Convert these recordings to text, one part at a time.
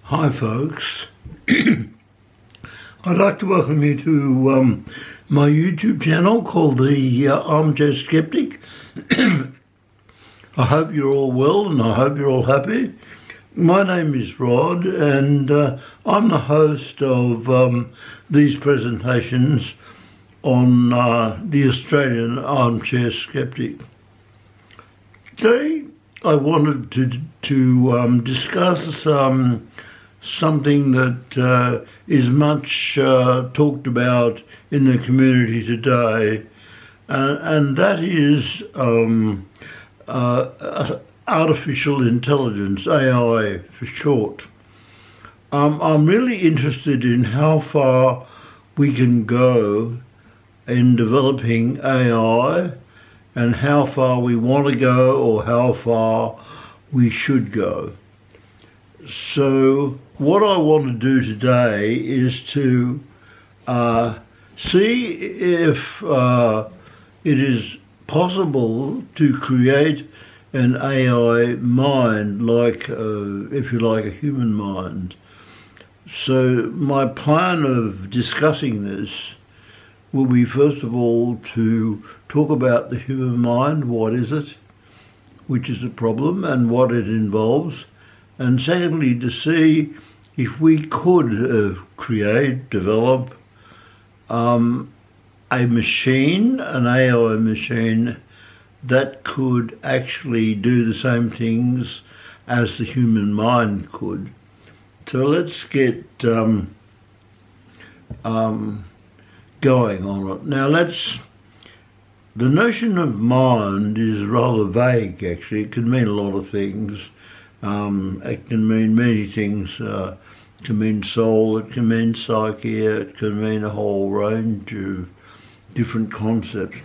Hi folks, I'd like to welcome you to my YouTube channel called the Armchair Skeptic. I hope you're all well and I hope you're all happy. My name is Rod and I'm the host of these presentations on the Australian Armchair Skeptic. Today I wanted to discuss something that is much talked about in the community today, and that is artificial intelligence, AI for short. I'm really interested in how far we can go in developing AI and how far we want to go or how far we should go. So what I want to do today is to see if it is possible to create an AI mind, like, if you like, a human mind. So my plan of discussing this will be, first of all, to talk about the human mind, what is it, which is a problem and what it involves. And secondly, to see if we could create, develop a machine, an AI machine, that could actually do the same things as the human mind could. So let's get going on it. Now the notion of mind is rather vague actually. It can mean a lot of things. It can mean many things. It can mean soul, it can mean psyche, it can mean a whole range of different concepts.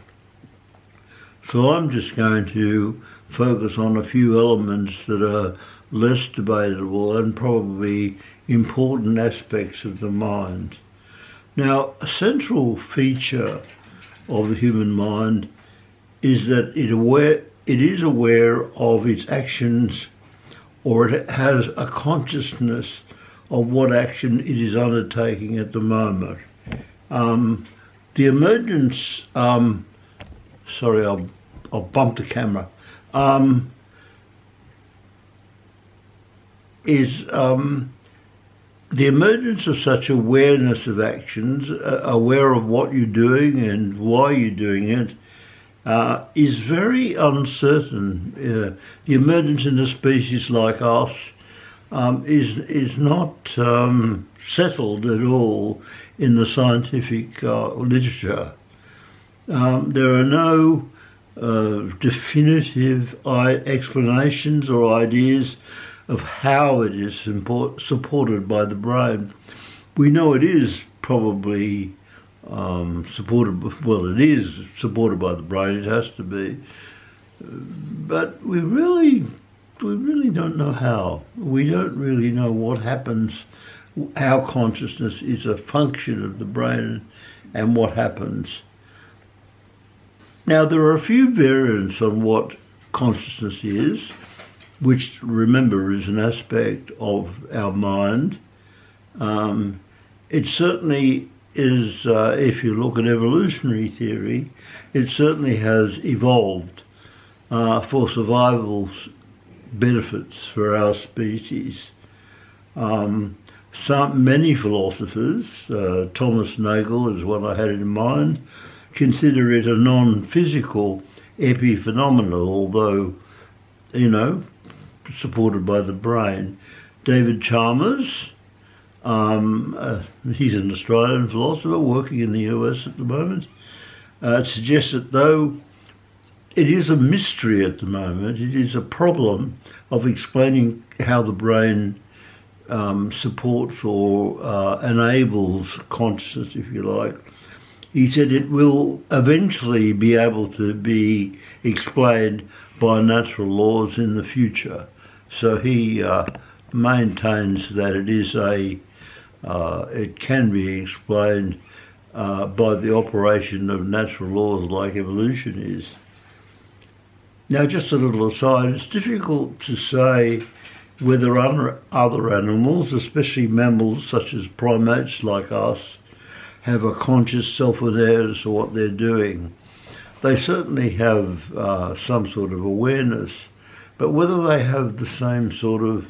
So I'm just going to focus on a few elements that are less debatable and probably important aspects of the mind. Now, a central feature of the human mind is that it is aware of its actions, or it has a consciousness of what action it is undertaking at the moment. The emergence, sorry, I'll bump the camera, is the emergence of such awareness of actions, aware of what you're doing and why you're doing it, is very uncertain. The emergence in a species like us is not settled at all in the scientific literature. There are no definitive explanations or ideas of how it is supported by the brain. We know it is probably supported, well, it is supported by the brain, it has to be, but we really don't know how. We don't really know what happens, how consciousness is a function of the brain and what happens. Now, there are a few variants on what consciousness is, which, remember, is an aspect of our mind. It certainly is, if you look at evolutionary theory, it certainly has evolved for survival's benefits for our species. Many philosophers, Thomas Nagel is one I had in mind, consider it a non-physical epiphenomenon, although, supported by the brain. David Chalmers, he's an Australian philosopher working in the US at the moment, suggests that though it is a mystery at the moment, it is a problem of explaining how the brain supports or enables consciousness, if you like. He said it will eventually be able to be explained by natural laws in the future. So he maintains that it can be explained by the operation of natural laws like evolution is. Now, just a little aside, it's difficult to say whether other animals, especially mammals such as primates like us, have a conscious self-awareness of what they're doing. They certainly have some sort of awareness, but whether they have the same sort of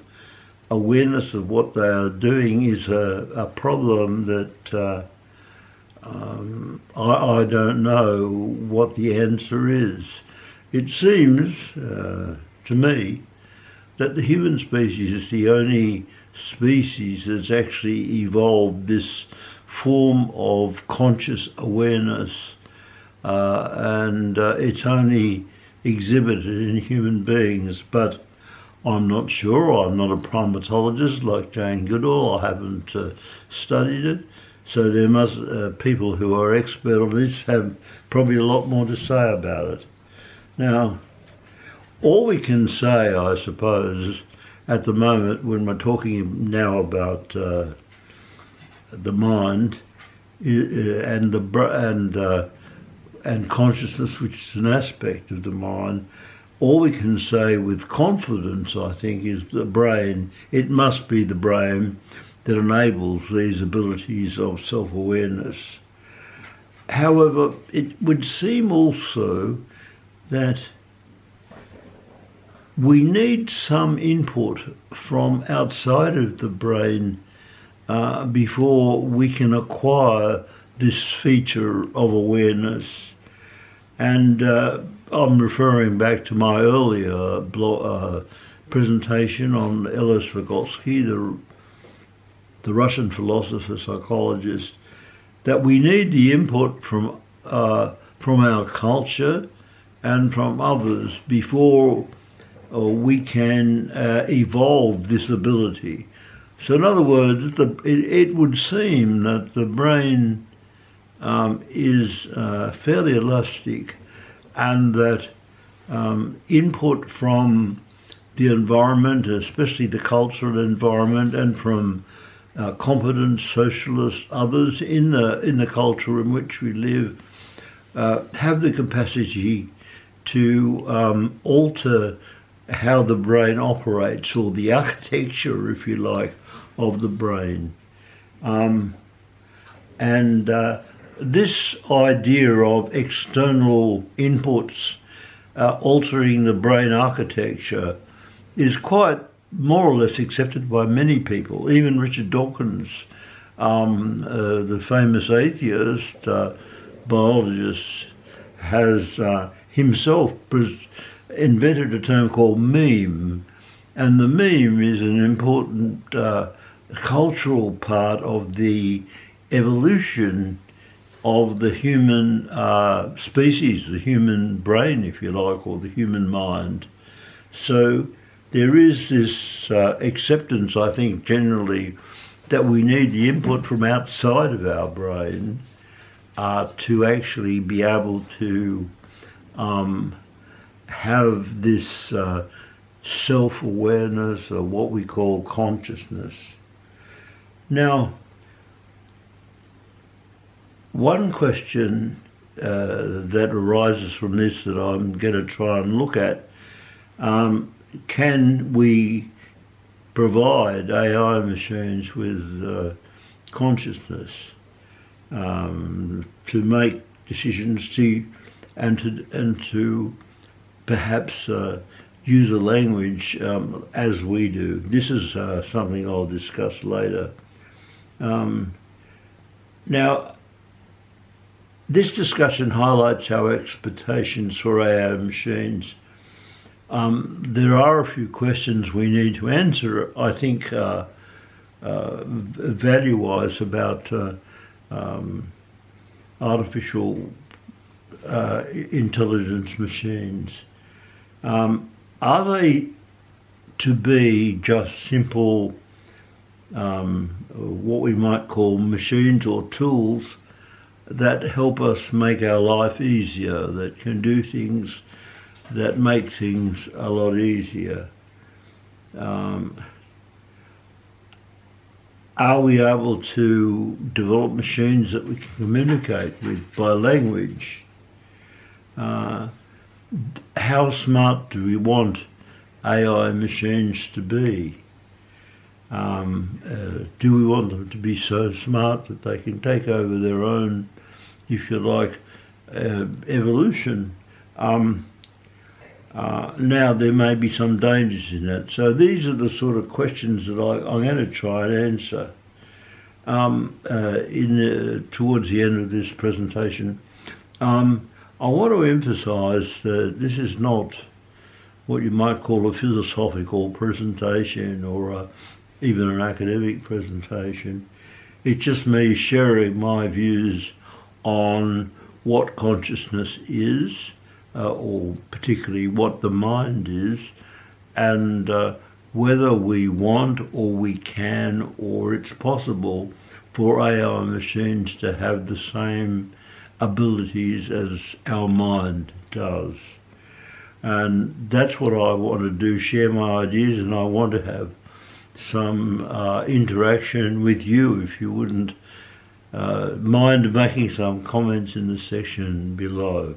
awareness of what they are doing is a problem that I don't know what the answer is. It seems to me that the human species is the only species that's actually evolved this form of conscious awareness, and it's only exhibited in human beings. But I'm not sure. I'm not a primatologist like Jane Goodall. I haven't studied it. So there must people who are expert on this have probably a lot more to say about it. Now, all we can say, I suppose, at the moment when we're talking now about the mind and consciousness, which is an aspect of the mind, all we can say with confidence, I think, is the brain. It must be the brain that enables these abilities of self-awareness. However, it would seem also that we need some input from outside of the brain before we can acquire this feature of awareness. And I'm referring back to my earlier presentation on L.S. Vygotsky, the Russian philosopher, psychologist, that we need the input from our culture and from others before we can evolve this ability. So in other words, it would seem that the brain is fairly elastic, and that input from the environment, especially the cultural environment, and from competent socialist others in the culture in which we live, have the capacity to alter how the brain operates, or the architecture, if you like, of the brain. This idea of external inputs altering the brain architecture is quite more or less accepted by many people. Even Richard Dawkins, the famous atheist biologist, has himself invented a term called meme, and the meme is an important cultural part of the evolution of the human species, the human brain, if you like, or the human mind. So there is this acceptance, I think, generally, that we need the input from outside of our brain to actually be able to have this self-awareness, or what we call consciousness. Now, one question that arises from this that I'm going to try and look at, can we provide AI machines with consciousness to make decisions and to perhaps use a language as we do? This is something I'll discuss later. Now, this discussion highlights our expectations for AI machines. There are a few questions we need to answer, I think, value-wise, about artificial intelligence machines. Are they to be just simple, what we might call machines or tools that help us make our life easier, that can do things that make things a lot easier? Are we able to develop machines that we can communicate with by language? How smart do we want AI machines to be? Do we want them to be so smart that they can take over their own, if you like, evolution? Now there may be some dangers in that. So these are the sort of questions that I'm going to try and answer towards the end of this presentation. I want to emphasise that this is not what you might call a philosophical presentation or even an academic presentation. It's just me sharing my views on what consciousness is, or particularly what the mind is, and whether we want or we can or it's possible for AI machines to have the same abilities as our mind does. And that's what I want to do, share my ideas, and I want to have some interaction with you, if you wouldn't mind making some comments in the section below.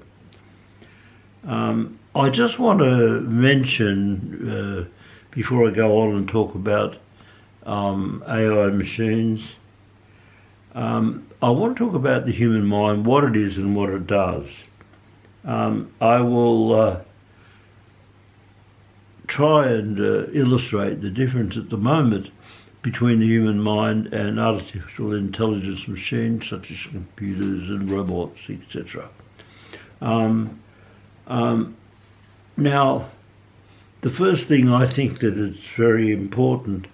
I just want to mention, before I go on and talk about AI machines, I want to talk about the human mind, what it is and what it does. I will try and illustrate the difference at the moment between the human mind and artificial intelligence machines such as computers and robots, etc. Now, the first thing I think that is very important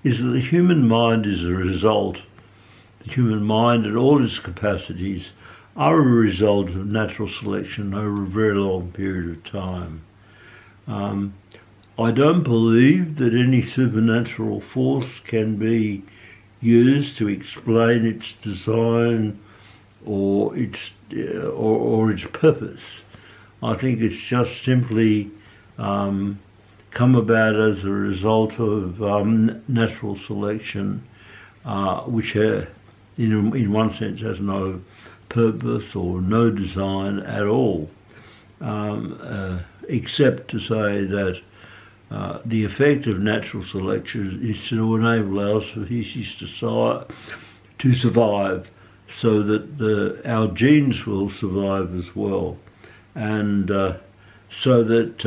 is that the human mind is a result. The human mind and all its capacities are a result of natural selection over a very long period of time. I don't believe that any supernatural force can be used to explain its design or its purpose. I think it's just simply come about as a result of natural selection, which in one sense has no purpose or no design at all, except to say that the effect of natural selection is to enable our species to survive, so that our genes will survive as well, and so that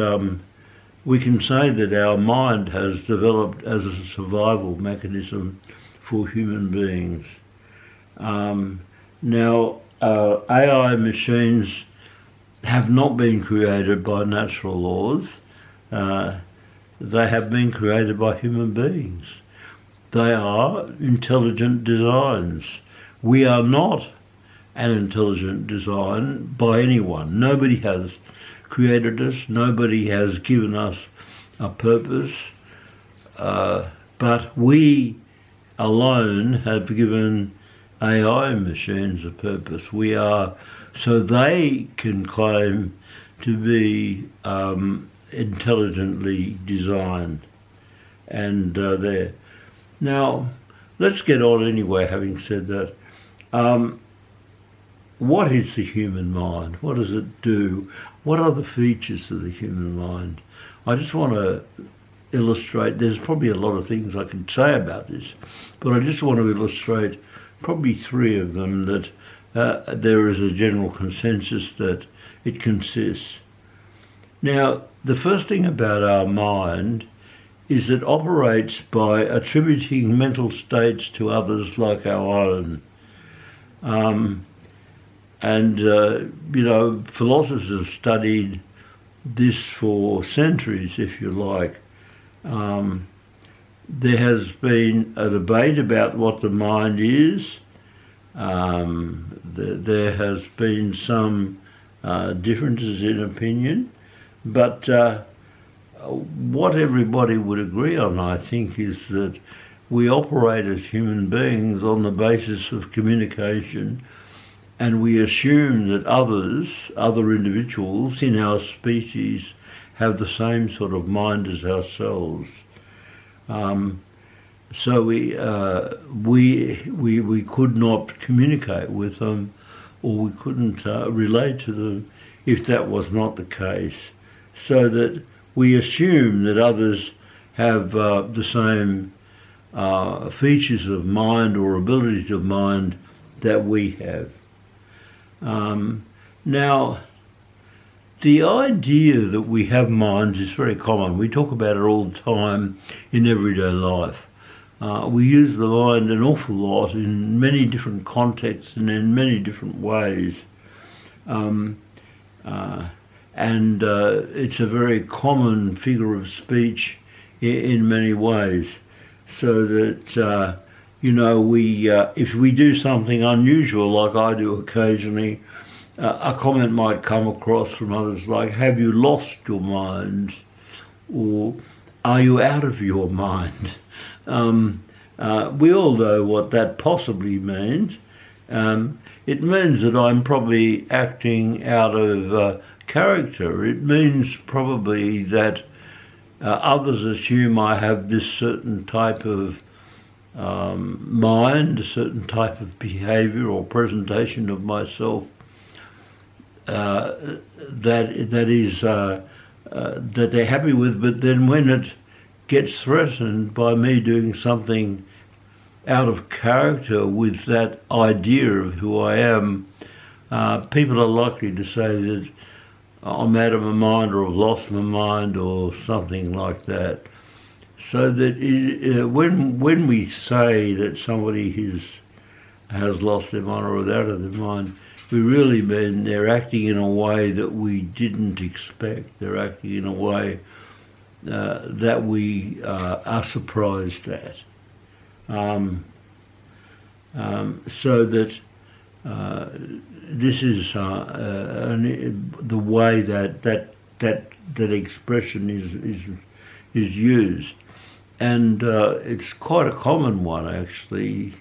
we can say that our mind has developed as a survival mechanism for human beings. Now, AI machines have not been created by natural laws. They have been created by human beings. They are intelligent designs. We are not an intelligent design by anyone. Nobody has created us. Nobody has given us a purpose. But we alone have given AI machines a purpose. We are, so they can claim to be intelligently designed, and there. Now, let's get on anyway, having said that. What is the human mind? What does it do? What are the features of the human mind? I just want to illustrate, there's probably a lot of things I can say about this, but I just want to illustrate probably three of them that there is a general consensus that it consists. Now, the first thing about our mind is it operates by attributing mental states to others like our own. Philosophers have studied this for centuries, if you like. There has been a debate about what the mind is. There has been some differences in opinion, but what everybody would agree on, I think, is that we operate as human beings on the basis of communication, and we assume that other individuals in our species have the same sort of mind as ourselves. So we could not communicate with them, or we couldn't relate to them if that was not the case. So that we assume that others have the same features of mind or abilities of mind that we have. Now, the idea that we have minds is very common. We talk about it all the time in everyday life. We use the mind an awful lot in many different contexts and in many different ways. And it's a very common figure of speech in many ways. So that, if we do something unusual, like I do occasionally, a comment might come across from others like, have you lost your mind? Or are you out of your mind? We all know what that possibly means. It means that I'm probably acting out of character. It means probably that others assume I have this certain type of mind, a certain type of behaviour or presentation of myself that they're happy with, but then when it gets threatened by me doing something out of character with that idea of who I am, people are likely to say that I'm out of my mind or I've lost my mind or something like that. So that when we say that somebody has lost their mind or is out of their mind, we really mean they're acting in a way that we didn't expect. They're acting in a way that we are surprised at. So that this is the way that expression is used, and it's quite a common one actually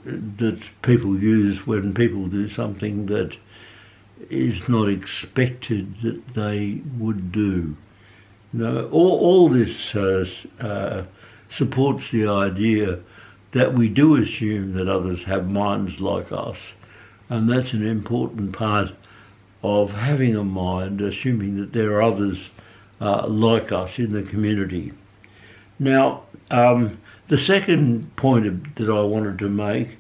that people use when people do something that is not expected that they would do. All this supports the idea that we do assume that others have minds like us, and that's an important part of having a mind, assuming that there are others like us in the community. Now, the second point that I wanted to make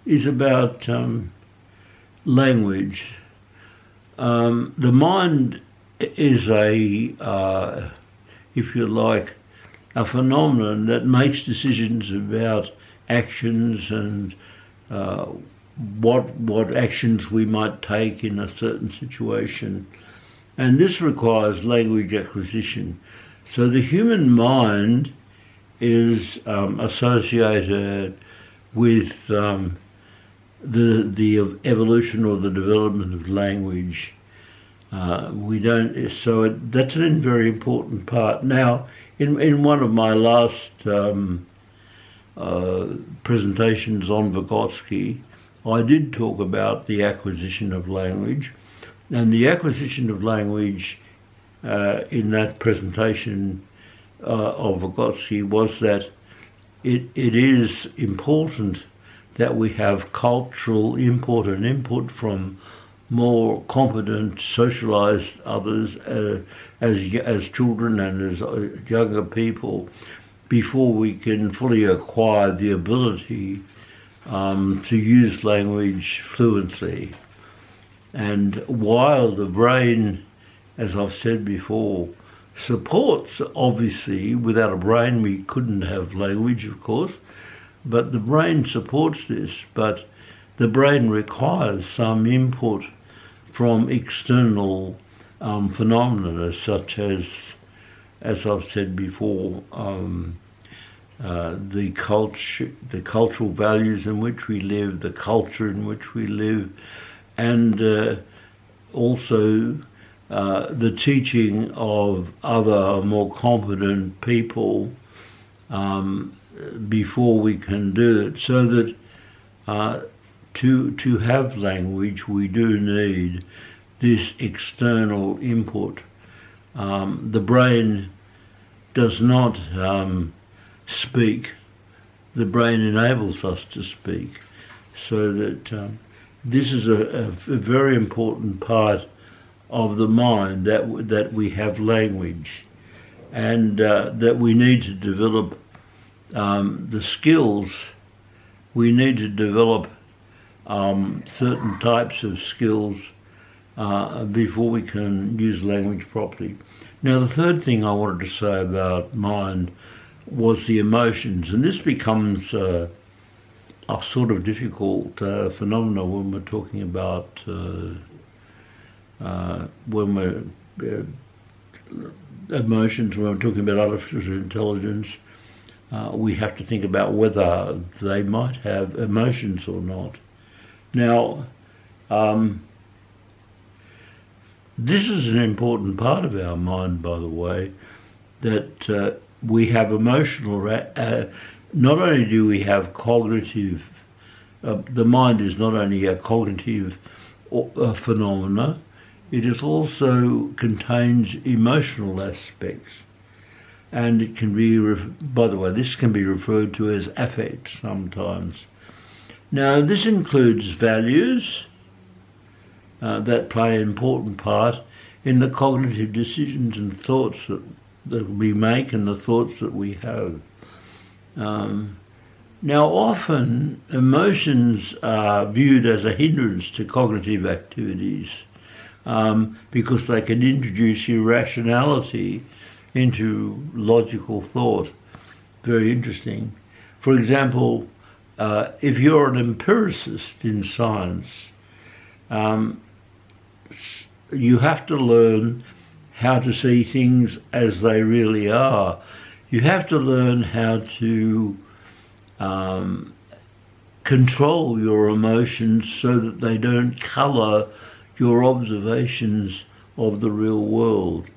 is about language. The mind is if you like, a phenomenon that makes decisions about actions and what actions we might take in a certain situation. And this requires language acquisition. So the human mind is associated with the evolution or the development of language. That's a very important part. Now, in one of my last presentations on Vygotsky, I did talk about the acquisition of language, and the acquisition of language in that presentation of Vygotsky was that it is important that we have cultural input and input from more competent, socialised others as children and as younger people before we can fully acquire the ability to use language fluently. And while the brain, as I've said before, supports, obviously, without a brain we couldn't have language, of course, but the brain supports this, but the brain requires some input from external phenomena, such as I've said before, the cultural values in which we live, the culture in which we live, and also the teaching of other more competent people before we can do it. So that to have language, we do need this external input. The brain does not speak. The brain enables us to speak, so that this is a very important part of the mind, that we have language, and that we need to develop the skills. We need to develop certain types of skills before we can use language properly. Now, the third thing I wanted to say about mind was the emotions, and this becomes a sort of difficult phenomenon when we're talking about emotions, when we're talking about artificial intelligence. We have to think about whether they might have emotions or not. Now, this is an important part of our mind, by the way, that we have emotional, not only do we have cognitive, the mind is not only a cognitive phenomena, it also contains emotional aspects. And it can be, by the way, this can be referred to as affect sometimes. Now, this includes values that play an important part in the cognitive decisions and thoughts that we make and the thoughts that we have. Now, often emotions are viewed as a hindrance to cognitive activities because they can introduce irrationality into logical thought. Very interesting. For example, if you're an empiricist in science, you have to learn how to see things as they really are. You have to learn how to control your emotions so that they don't colour your observations of the real world.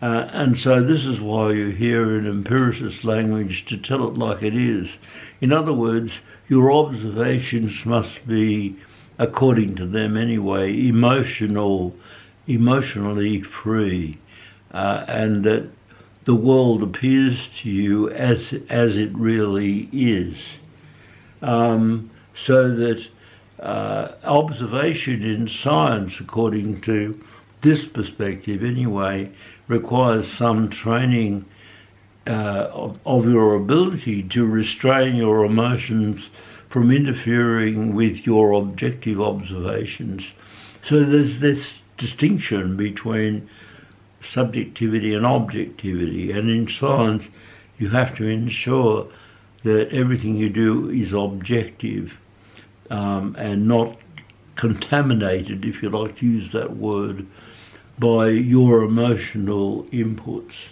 And so this is why you hear in empiricist language to tell it like it is. In other words, your observations must be, according to them anyway, emotionally free, and that the world appears to you as it really is. So that observation in science, according to this perspective anyway, requires some training of your ability to restrain your emotions from interfering with your objective observations. So there's this distinction between subjectivity and objectivity, and in science you have to ensure that everything you do is objective and not contaminated, if you like to use that word, by your emotional inputs.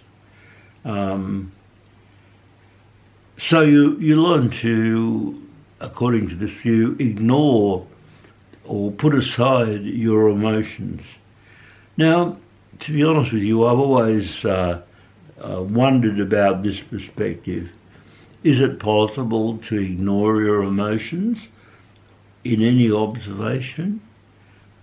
So you learn to, according to this view, ignore or put aside your emotions. Now, to be honest with you, I've always wondered about this perspective. Is it possible to ignore your emotions in any observation?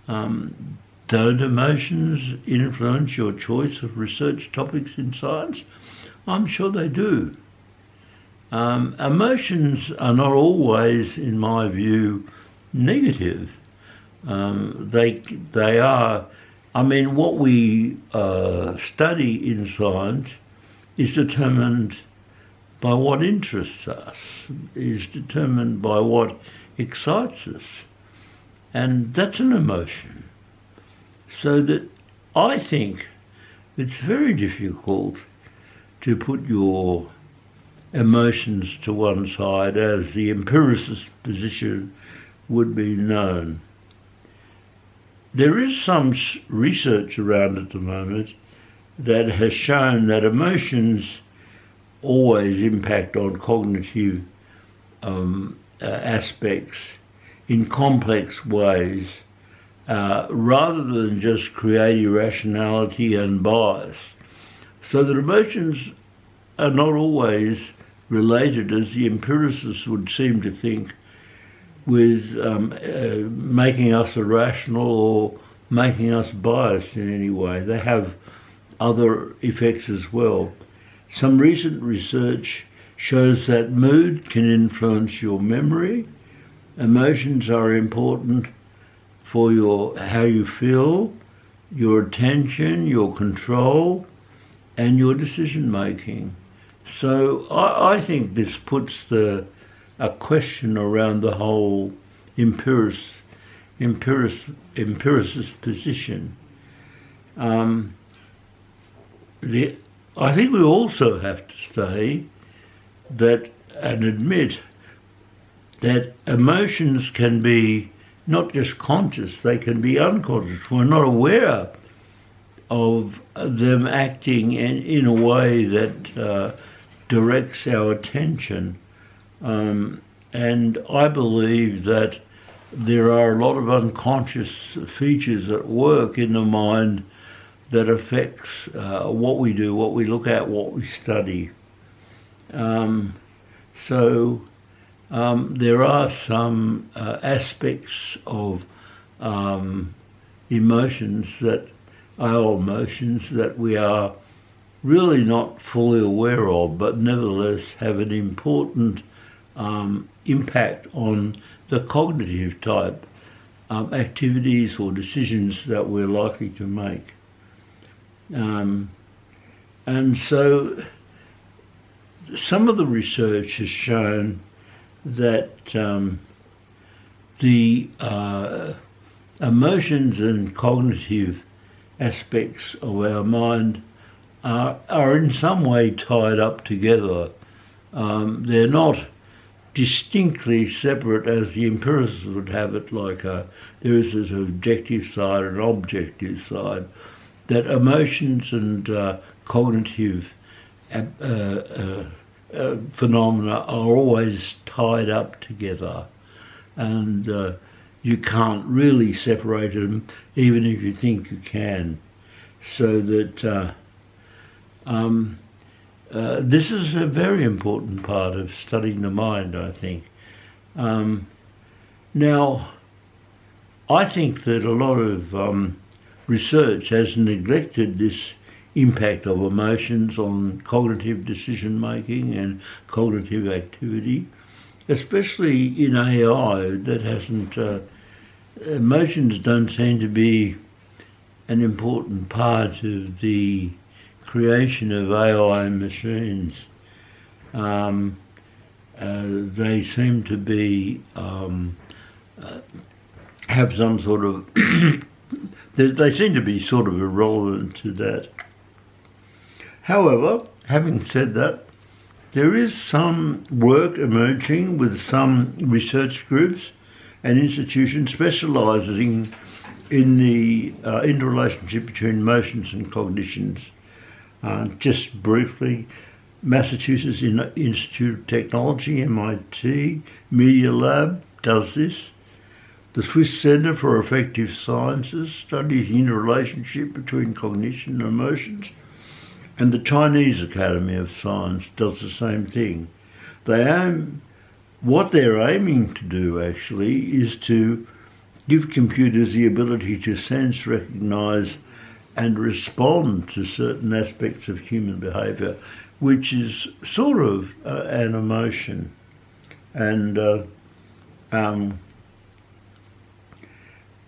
Don't emotions influence your choice of research topics in science? I'm sure they do. Emotions are not always, in my view, negative. They are, I mean, what we study in science is determined by what interests us, is determined by what excites us, and that's an emotion. So that I think it's very difficult to put your emotions to one side as the empiricist position would be known. There is some research around at the moment that has shown that emotions always impact on cognitive aspects in complex ways, rather than just create irrationality and bias. So that emotions are not always related, as the empiricists would seem to think, with making us irrational or making us biased in any way. They have other effects as well. Some recent research shows that mood can influence your memory, Emotions are important for how you feel, your attention, your control, and your decision making. So I think this puts a question around the whole empiricist position. I think we also have to say that and admit that emotions can be not just conscious, they can be unconscious. We're not aware of them acting in a way that directs our attention. And I believe that there are a lot of unconscious features at work in the mind that affects what we do, what we look at, what we study. So there are some aspects of emotions that we are really not fully aware of, but nevertheless have an important impact on the cognitive type activities or decisions that we're likely to make. And so some of the research has shown that the emotions and cognitive aspects of our mind are in some way tied up together. They're not distinctly separate as the empiricists would have it, like there is an objective side and an objective side, that emotions and cognitive phenomena are always tied up together, and you can't really separate them even if you think you can. So that this is a very important part of studying the mind, I think. Now, I think that a lot of research has neglected this impact of emotions on cognitive decision making and cognitive activity, especially in AI. That hasn't emotions don't seem to be an important part of the creation of AI machines. They seem to be have some sort of they seem to be sort of irrelevant to that. However, having said that, there is some work emerging with some research groups and institutions specialising in the interrelationship between emotions and cognitions. Just briefly, Massachusetts Institute of Technology, MIT, Media Lab does this. The Swiss Centre for Affective Sciences studies the interrelationship between cognition and emotions. And the Chinese Academy of Science does the same thing. What they're aiming to do actually is to give computers the ability to sense, recognise and respond to certain aspects of human behaviour, which is sort of an emotion. And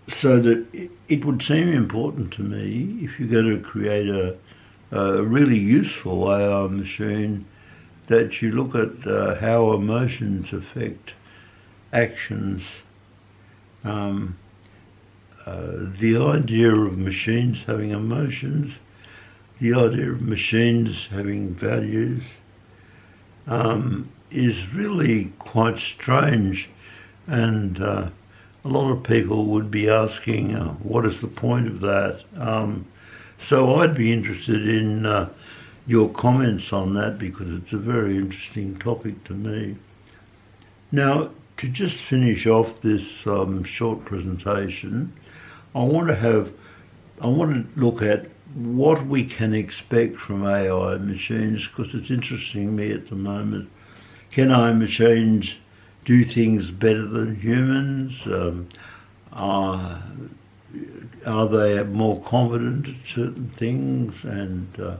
so that it would seem important to me, if you're going to create a really useful AI machine, that you look at how emotions affect actions. The idea of machines having emotions, the idea of machines having values, is really quite strange, and a lot of people would be asking, what is the point of that? So I'd be interested in your comments on that, because it's a very interesting topic to me. Now, to just finish off this short presentation, I want to look at what we can expect from AI machines, because it's interesting me at the moment. Can AI machines do things better than humans? Are they more confident at certain things? And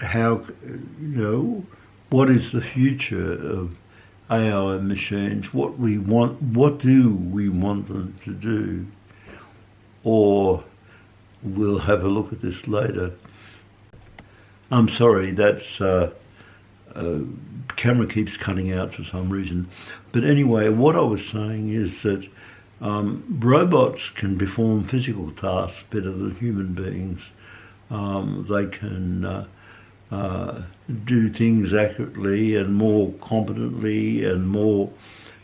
how, what is the future of AI machines what we want, what do we want them to do, or we'll have a look at this later. I'm sorry, that's camera keeps cutting out for some reason. But anyway, what I was saying is that robots can perform physical tasks better than human beings. They can do things accurately and more competently and more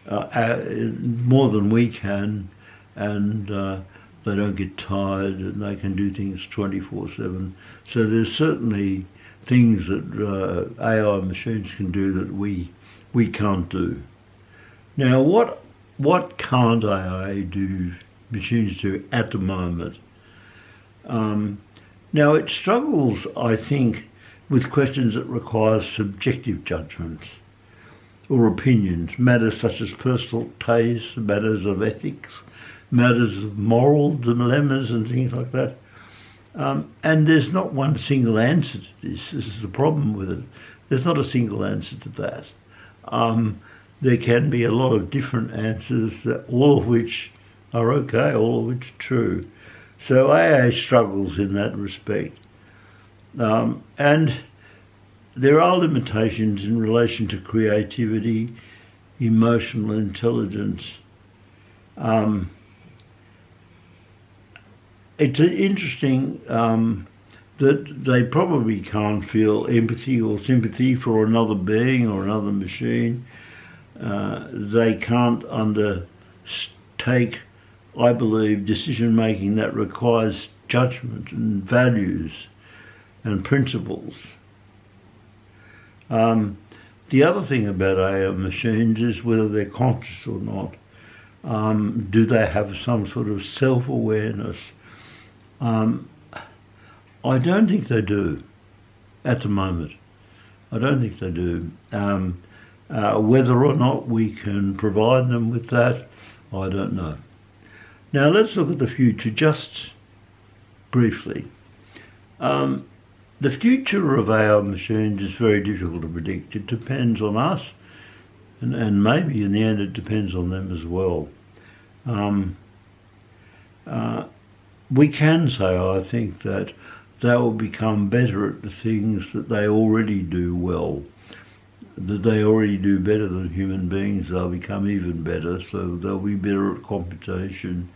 than we can, and they don't get tired, and they can do things 24/7. So there's certainly things that AI machines can do that we can't do. Now, what can't AI do, machines do at the moment? Now, it struggles, I think, with questions that require subjective judgments or opinions, matters such as personal taste, matters of ethics, matters of moral dilemmas and things like that. And there's not one single answer to this. This is the problem with it. There's not a single answer to that. There can be a lot of different answers, all of which are okay, all of which are true. So AI struggles in that respect. And there are limitations in relation to creativity, emotional intelligence. It's interesting that they probably can't feel empathy or sympathy for another being or another machine. They can't undertake, I believe, decision-making that requires judgment and values and principles. The other thing about AI machines is whether they're conscious or not. Do they have some sort of self-awareness? I don't think they do at the moment. I don't think they do. Whether or not we can provide them with that, I don't know. Now let's look at the future just briefly. The future of AI machines is very difficult to predict. It depends on us, and maybe in the end it depends on them as well. We can say, I think, that they will become better at the things that they already do well, that they already do better than human beings. They'll become even better, so they'll be better at computation,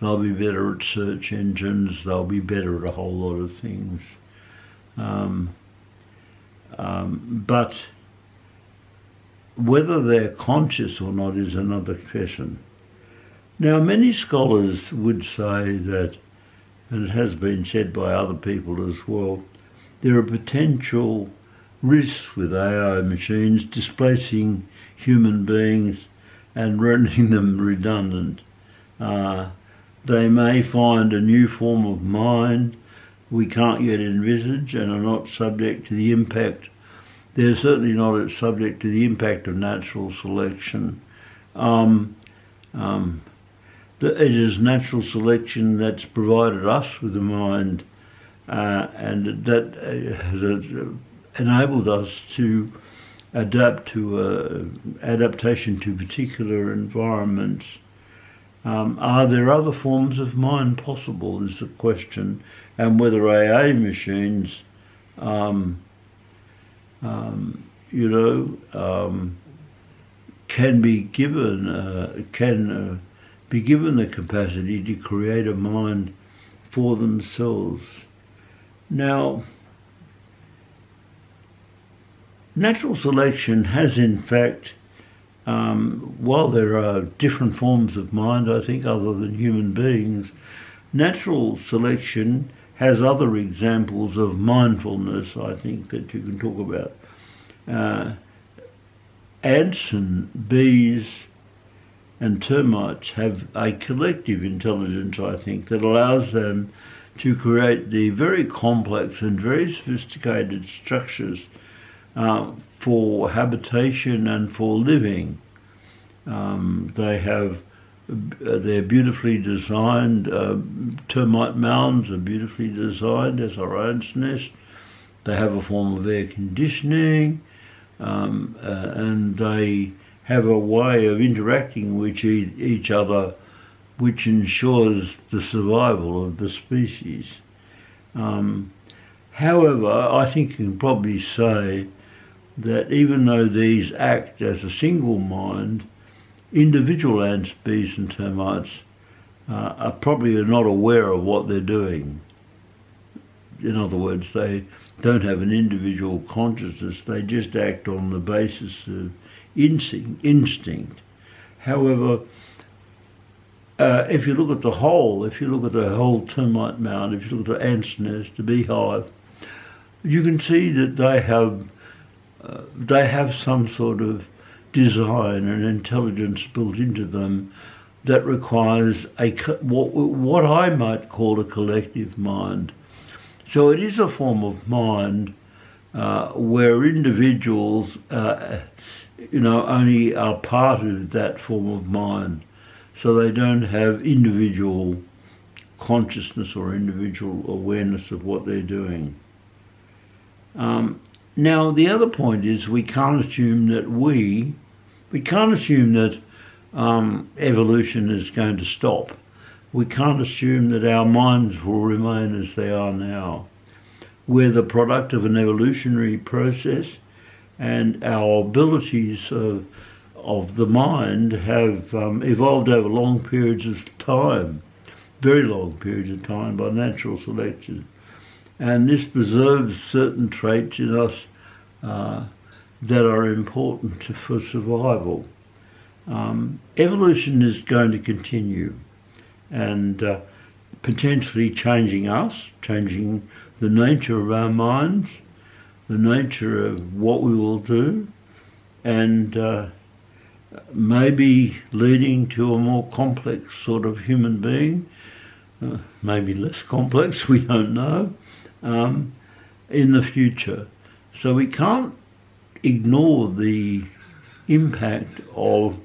they'll be better at search engines, they'll be better at a whole lot of things. But whether they're conscious or not is another question. Now, many scholars would say that, and it has been said by other people as well, there are potential risks with AI machines displacing human beings and rendering them redundant. They may find a new form of mind we can't yet envisage and are not subject to the impact. They're certainly not subject to the impact of natural selection. It is natural selection that's provided us with a mind, and that has enabled us to adapt to adaptation to particular environments. Are there other forms of mind possible is the question, and whether AI machines, can be given the capacity to create a mind for themselves. Now, natural selection has in fact, while there are different forms of mind, I think, other than human beings, natural selection has other examples of mindfulness, I think, that you can talk about. Ants and bees and termites have a collective intelligence, I think, that allows them to create the very complex and very sophisticated structures for habitation and for living. They're beautifully designed. Termite mounds are beautifully designed as our ants' nest. They have a form of air conditioning, and they have a way of interacting with each other which ensures the survival of the species. However, I think you can probably say that even though these act as a single mind, individual ants, bees and termites are probably not aware of what they're doing. In other words, they don't have an individual consciousness, they just act on the basis of instinct. However, if you look at the whole, termite mound, if you look at the ant's nest, the beehive, you can see that they have some sort of design and intelligence built into them that requires what I might call a collective mind. So it is a form of mind where individuals, only are part of that form of mind. So they don't have individual consciousness or individual awareness of what they're doing. Now, the other point is we can't assume that evolution is going to stop. We can't assume that our minds will remain as they are now. We're the product of an evolutionary process, and our abilities of the mind have evolved over long periods of time, very long periods of time, by natural selection. And this preserves certain traits in us that are important for survival. Evolution is going to continue and potentially changing us, changing the nature of our minds, the nature of what we will do, and maybe leading to a more complex sort of human being, maybe less complex, we don't know, in the future. So we can't ignore the impact of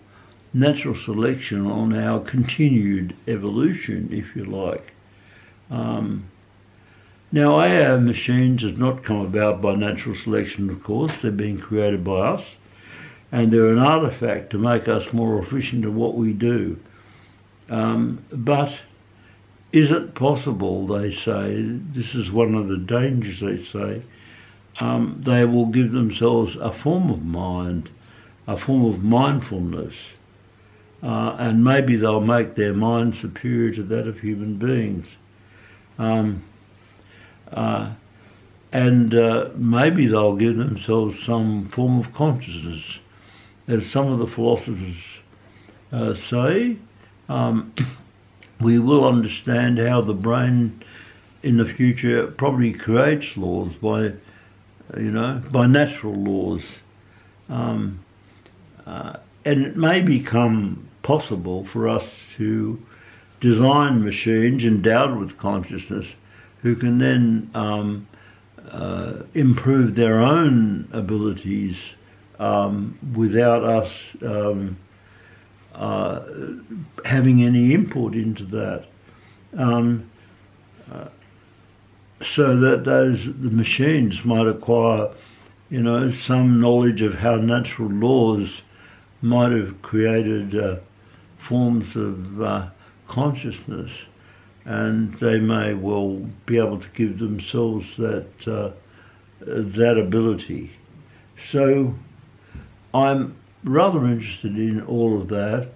natural selection on our continued evolution, if you like. Now, AI machines have not come about by natural selection, of course. They're being created by us, and they're an artifact to make us more efficient at what we do. But is it possible, they say, this is one of the dangers, they say, they will give themselves a form of mind, a form of mindfulness, and maybe they'll make their mind superior to that of human beings. And maybe they'll give themselves some form of consciousness. As some of the philosophers say, we will understand how the brain in the future probably creates laws by natural laws. And it may become possible for us to design machines endowed with consciousness who can then improve their own abilities without us having any input into that. So that the machines might acquire, some knowledge of how natural laws might have created forms of consciousness, and they may well be able to give themselves that ability. So I'm rather interested in all of that,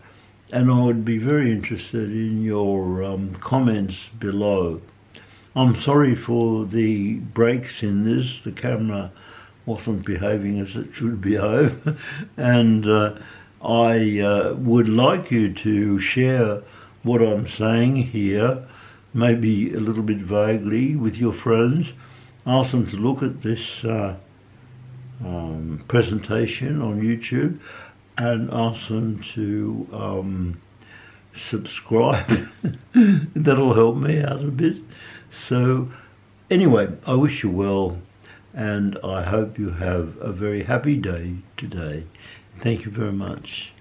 and I would be very interested in your comments below. I'm sorry for the breaks in this. The camera wasn't behaving as it should behave, and I would like you to share what I'm saying here, maybe a little bit vaguely, with your friends. Ask them to look at this presentation on YouTube, and ask them to subscribe. That'll help me out a bit. So anyway, I wish you well, and I hope you have a very happy day today. Thank you very much.